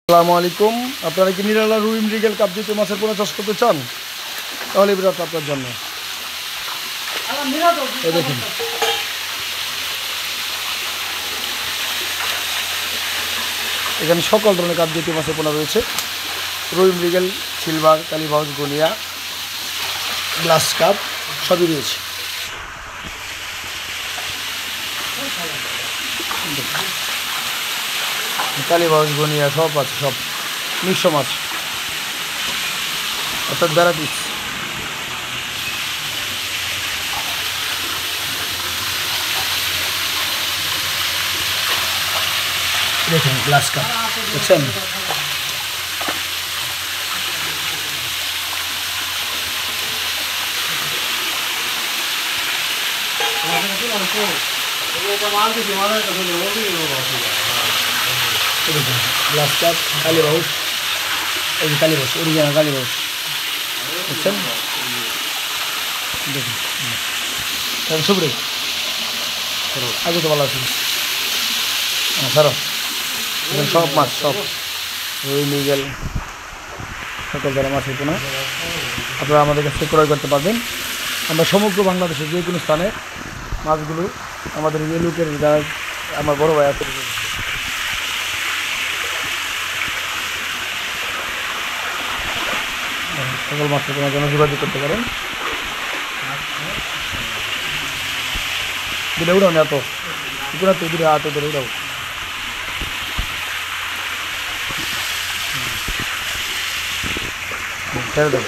আসসালামু আলাইকুম। আপনারা কি নিরালা রুই মৃগেল কাপ জাতীয় মাছের পোনা চাষ করতে চান? তাহলে এই ভিডিওটা আপনার জন্য। এই দেখুন, এখানে সকল ধরনের কাপ জাতীয় মাছের পোনা রয়েছে। রুই মৃগেল, সিলভার, কালীবাউস, গনিয়া, গ্লাস কাপ সবই রয়েছে। কালীবাউস, গনিয়া সব আছে, সব মিশ্র মাছ অর্থাৎ ভ্যারাইটিস। দেখুন গ্লাস কাপ দেখছেন, গ্লাস কাপ, কালীবাউস, এই যে কালীবাউস, অরিজিনাল কালীবাউস দেখছেন। দেখুন সুব্রে আগে তো ভালো আছে, ধরো সব মাছ, সব রুই মৃগেল সকল ধরনের মাছের পোনা আপনারা আমাদের কাছে ক্রয় করতে পারবেন। আমরা সমগ্র বাংলাদেশের যে কোনো স্থানে মাছগুলো আমাদের এই লোকের যারা আমার বড় ভাই আছে সকল মাছের পোনার জন্য যোগাযোগ করতে পারেন। দিলে উড়াও না, এত পুকুরা তো দিলে হাতে ধরে উড়াও। ছেড়ে দেবো।